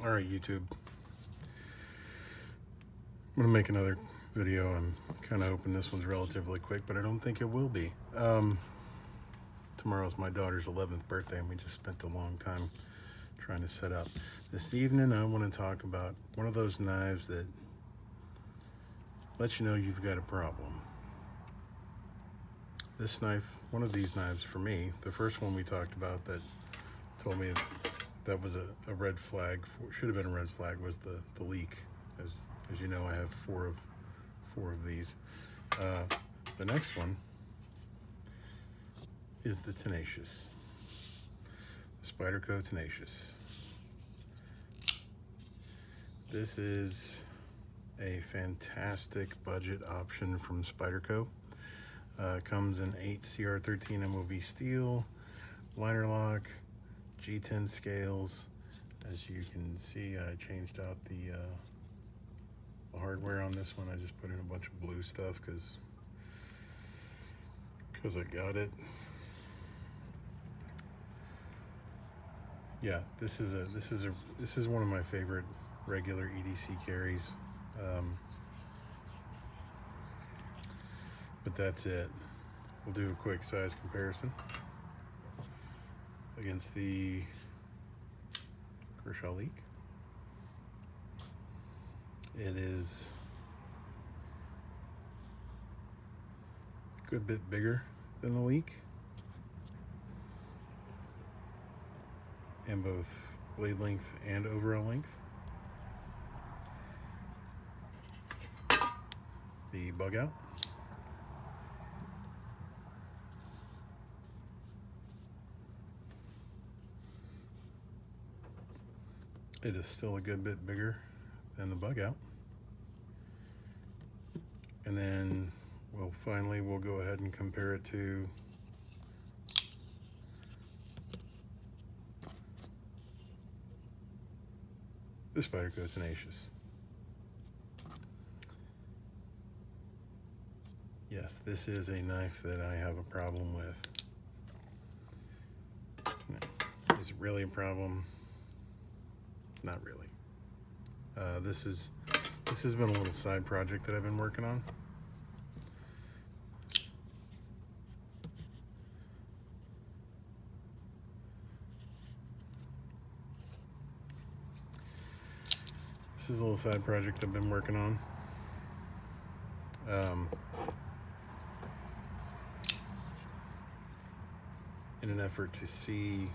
All right, YouTube. I'm gonna make another video. I'm kind of hoping this one's relatively quick, but I don't think it will be. Tomorrow's my daughter's 11th birthday, and we just spent a long time trying to set up. This evening, I want to talk about one of those knives that lets you know you've got a problem. This knife, one of these knives for me, the first one we talked about that told me that was a red flag, should have been a red flag, was the leak. As you know, I have four of these. The next one is the Tenacious, the Spyderco Tenacious. This is a fantastic budget option from Spyderco. Comes in 8 CR13 MOV steel, liner lock, G10 scales. As you can see, I changed out the hardware on this one. I just put in a bunch of blue stuff because I got it. Yeah, this is one of my favorite regular EDC carries. But that's it. We'll do a quick size comparison against the Kershaw Leak. It is a good bit bigger than the Leak in both blade length and overall length. The bug out. It is still a good bit bigger than the bug out. And then we'll go ahead and compare it to the Spyderco Tenacious. Yes, this is a knife that I have a problem with. Is it really a problem? Not really. This has been a little side project that I've been working on. This is a little side project I've been working on. In an effort to see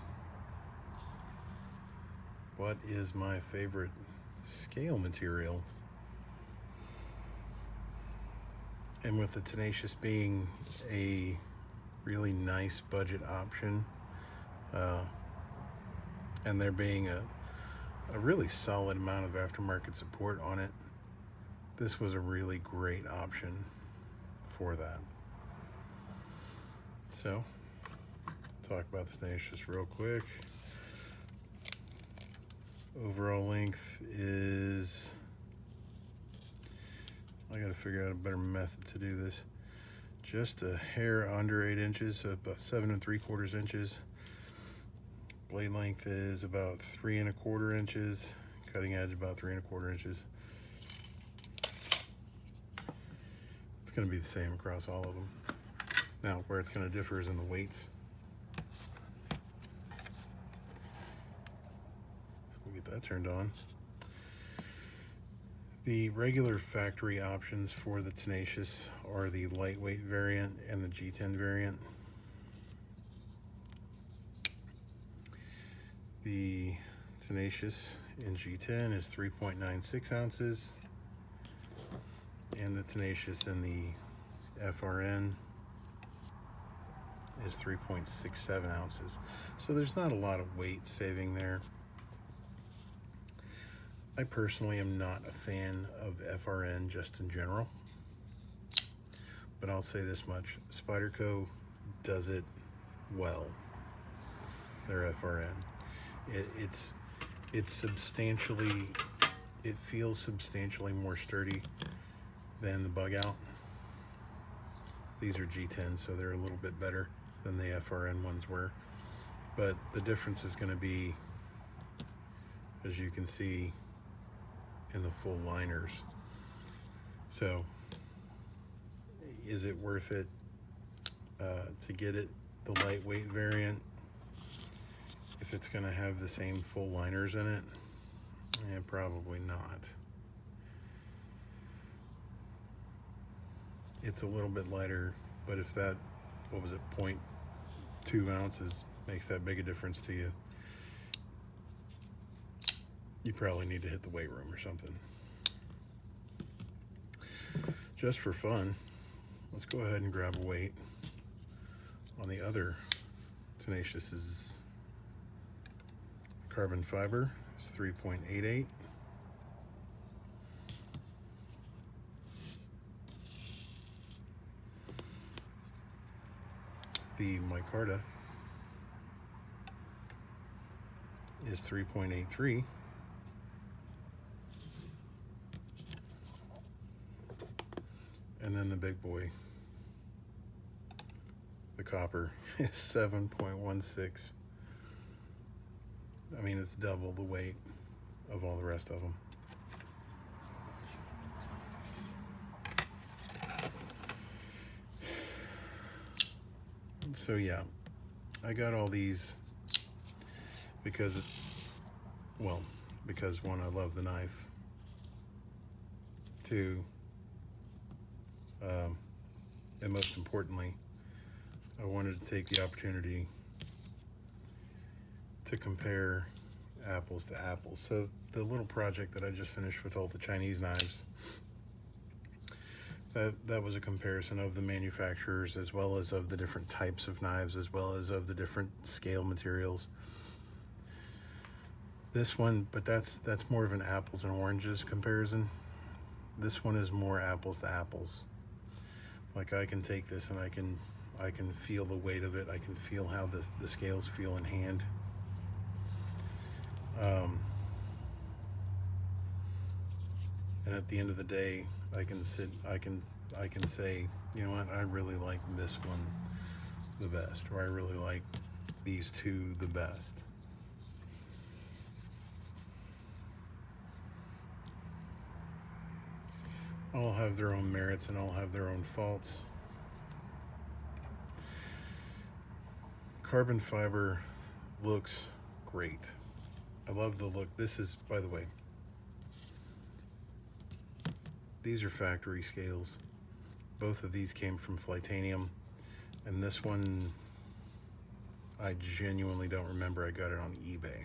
what is my favorite scale material. And with the Tenacious being a really nice budget option, and there being a really solid amount of aftermarket support on it, this was a really great option for that. So, talk about the Tenacious real quick. Overall length is, I gotta figure out a better method to do this, just a hair under 8 inches, so about 7 3/4 inches. Blade length is about 3 1/4 inches, cutting edge about 3 1/4 inches. It's gonna be the same across all of them. Now, where it's gonna differ is in the weights. Get that turned on. The regular factory options for the Tenacious are the lightweight variant and the G10 variant. The Tenacious in G10 is 3.96 ounces, and the Tenacious in the FRN is 3.67 ounces. So there's not a lot of weight saving there. I personally am not a fan of FRN just in general, but I'll say this much: Spyderco does it well. Their FRN, it's substantially, it feels substantially more sturdy than the bug out. These are G10, so they're a little bit better than the FRN ones were, but the difference is going to be as you can see in the full liners. So is it worth it to get it the lightweight variant if it's going to have the same full liners in it? Probably not. It's a little bit lighter, but if that, what was it, 0.2 ounces makes that big a difference to you, you probably need to hit the weight room or something. Just for fun, let's go ahead and grab a weight on the other Tenacious's carbon fiber. It's 3.88. The micarta is 3.83. And then the big boy, the copper, is 7.16. I mean, it's double the weight of all the rest of them. So yeah, I got all these because, because one, I love the knife. Two, and most importantly, I wanted to take the opportunity to compare apples to apples. So the little project that I just finished with all the Chinese knives, that was a comparison of the manufacturers as well as of the different types of knives as well as of the different scale materials. This one, but that's more of an apples and oranges comparison. This one is more apples to apples. Like, I can take this and I can feel the weight of it. I can feel how the scales feel in hand. And at the end of the day, I can say, you know what, I really like this one the best, or I really like these two the best. All have their own merits and all have their own faults. Carbon fiber looks great. I love the look. This is, by the way, these are factory scales. Both of these came from Flytanium, and this one, I genuinely don't remember. I got it on eBay.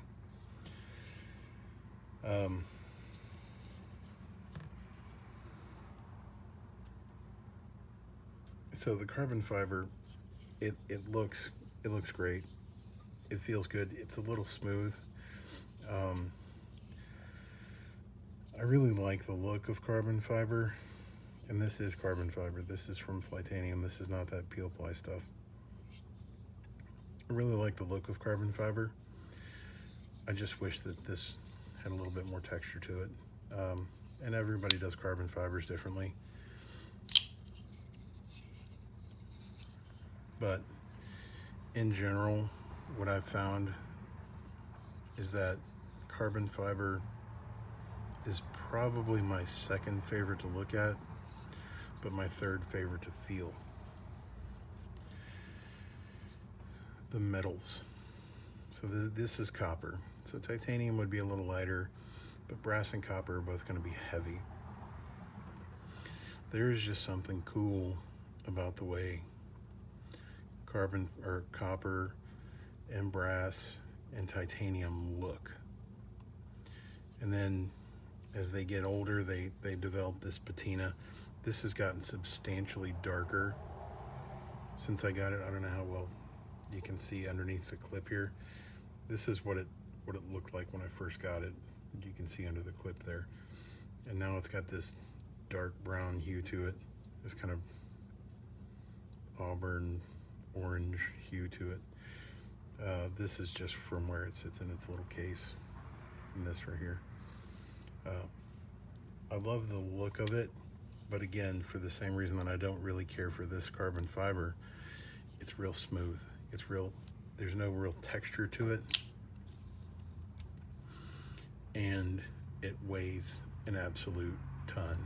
So the carbon fiber, it looks great. It feels good. It's a little smooth. I really like the look of carbon fiber, and this is carbon fiber. This is from Flytanium. This is not that peel ply stuff. I really like the look of carbon fiber. I just wish that this had a little bit more texture to it. And everybody does carbon fibers differently. But in general, what I've found is that carbon fiber is probably my second favorite to look at, but my third favorite to feel. The metals. So this is copper. So titanium would be a little lighter, but brass and copper are both going to be heavy. There's just something cool about the way copper and brass and titanium look. And then as they get older, they develop this patina. This has gotten substantially darker since I got it. I don't know how well you can see underneath the clip here. This is what it looked like when I first got it. You can see under the clip there. And now it's got this dark brown hue to it. This kind of auburn orange hue to it. This is just from where it sits in its little case, and this right here. I love the look of it, but again, for the same reason that I don't really care for this carbon fiber, it's real smooth. There's no real texture to it. and it weighs an absolute ton.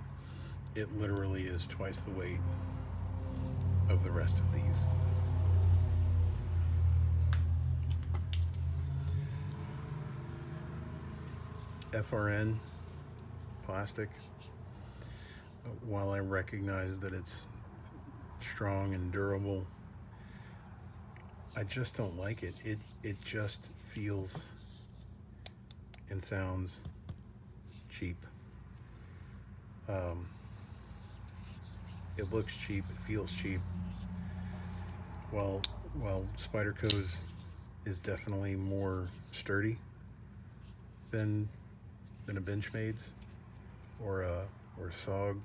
It literally is twice the weight of the rest of these. FRN plastic, while I recognize that it's strong and durable, I just don't like it. It just feels and sounds cheap. It looks cheap, it feels cheap. While Spyderco's is definitely more sturdy than a Benchmade's or a SOG,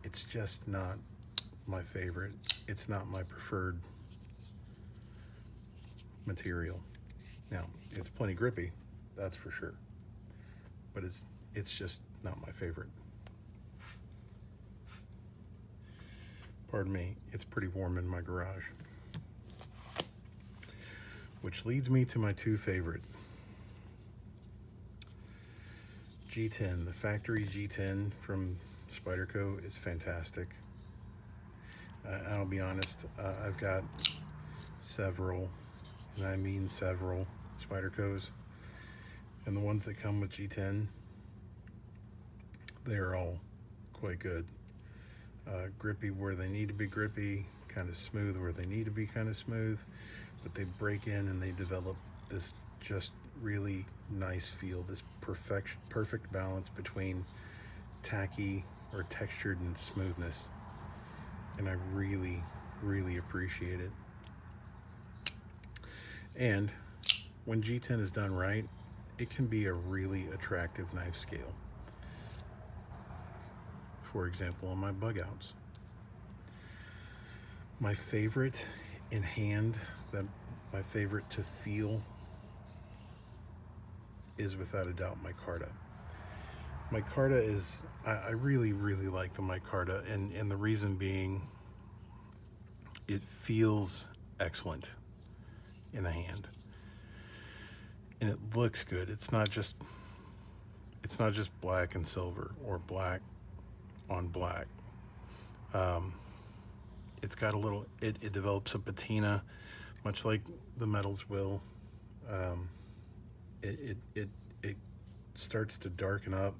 it's just not my favorite. It's not my preferred material. Now, it's plenty grippy, that's for sure, but it's just not my favorite. Pardon me, it's pretty warm in my garage. Which leads me to my two favorite. G10, the factory G10 from Spyderco is fantastic. I'll be honest, I've got several, and I mean several, Spydercos, and the ones that come with G10, they're all quite good. Grippy where they need to be grippy, kind of smooth where they need to be kind of smooth, but they break in and they develop this just really nice feel, this perfect balance between tacky or textured and smoothness, and I really appreciate it. And when G10 is done right, it can be a really attractive knife scale. For example, on my bug outs. My favorite in hand, my favorite to feel, is without a doubt micarta. Micarta is, I really like the micarta, and the reason being, it feels excellent in the hand. And it looks good. It's not just black and silver or black on black. It's got a little, it develops a patina, much like the metals will. It starts to darken up.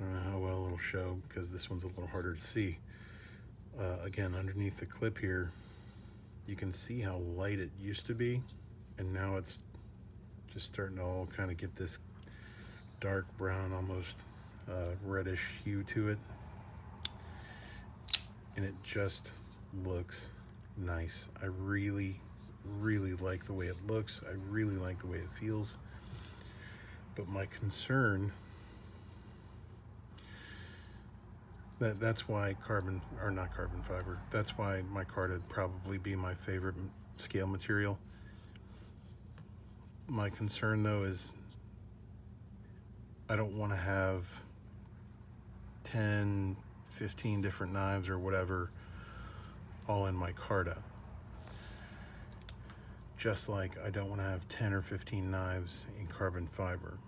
I don't know how well it'll show because this one's a little harder to see. Again, underneath the clip here, you can see how light it used to be, and now it's just starting to all kind of get this dark brown, almost reddish hue to it, and it just looks nice. I really like the way it looks. I really like the way it feels. But my concern, that's why not carbon fiber, that's why micarta would probably be my favorite scale material. My concern though is I don't want to have 10, 15 different knives or whatever all in micarta. Just like I don't want to have 10 or 15 knives in carbon fiber.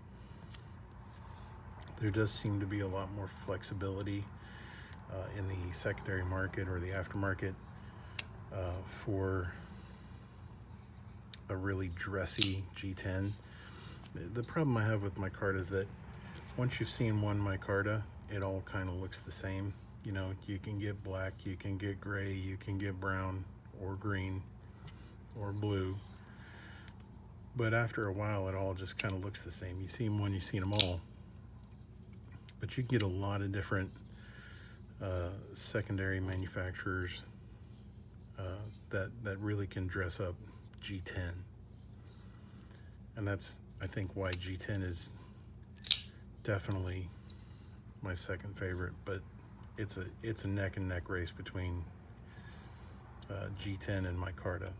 There does seem to be a lot more flexibility in the secondary market or the aftermarket for a really dressy G10. The problem I have with micarta is that once you've seen one micarta, it all kind of looks the same. You know, you can get black, you can get gray, you can get brown or green or blue, but after a while it all just kind of looks the same. You see one, you've seen them all, but you get a lot of different secondary manufacturers that really can dress up G10, and that's, I think, why G10 is definitely my second favorite. But it's a neck and neck race between G10 and micarta.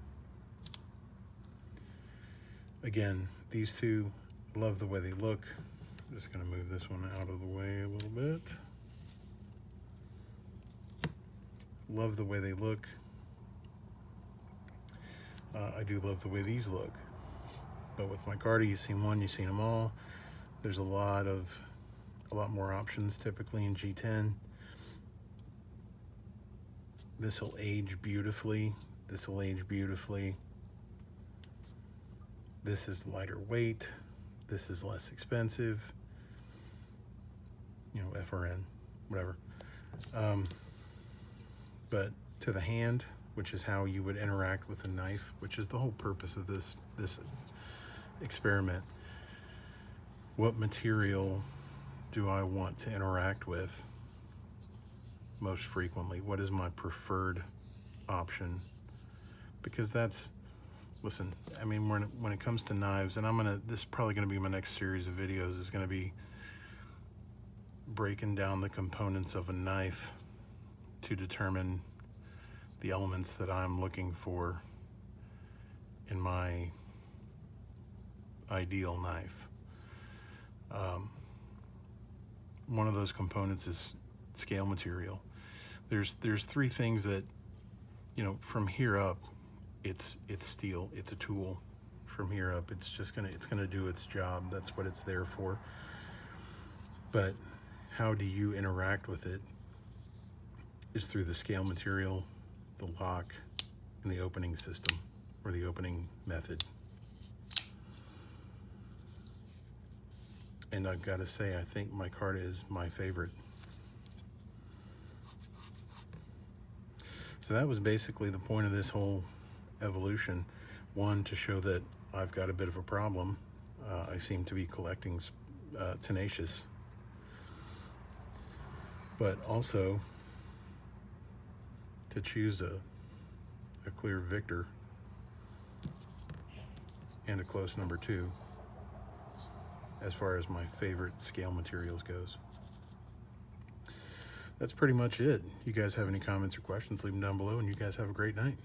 Again, these two, love the way they look. I'm just going to move this one out of the way a little bit. Love the way they look. I do love the way these look. But with micarta, you've seen one, you've seen them all. There's a lot more options typically in G10. This will age beautifully. This will age beautifully. This is lighter weight. This is less expensive. You know, FRN, whatever. But to the hand, which is how you would interact with a knife, which is the whole purpose of this experiment. What material do I want to interact with most frequently? What is my preferred option? Because that's, listen, I mean, when it comes to knives, and this is probably gonna be my next series of videos, is gonna be breaking down the components of a knife to determine the elements that I'm looking for in my ideal knife. One of those components is scale material. There's three things that, you know, from here up, it's steel, it's a tool. From here up, it's gonna do its job. That's what it's there for. But how do you interact with it is through the scale material, the lock, and the opening system, or the opening method. And I've got to say, I think micarta is my favorite. So that was basically the point of this whole evolution. One, to show that I've got a bit of a problem. I seem to be collecting Tenacious. But also to choose a clear victor and a close number 2 as far as my favorite scale materials goes. That's pretty much it. You guys have any comments or questions, leave them down below, and you guys have a great night.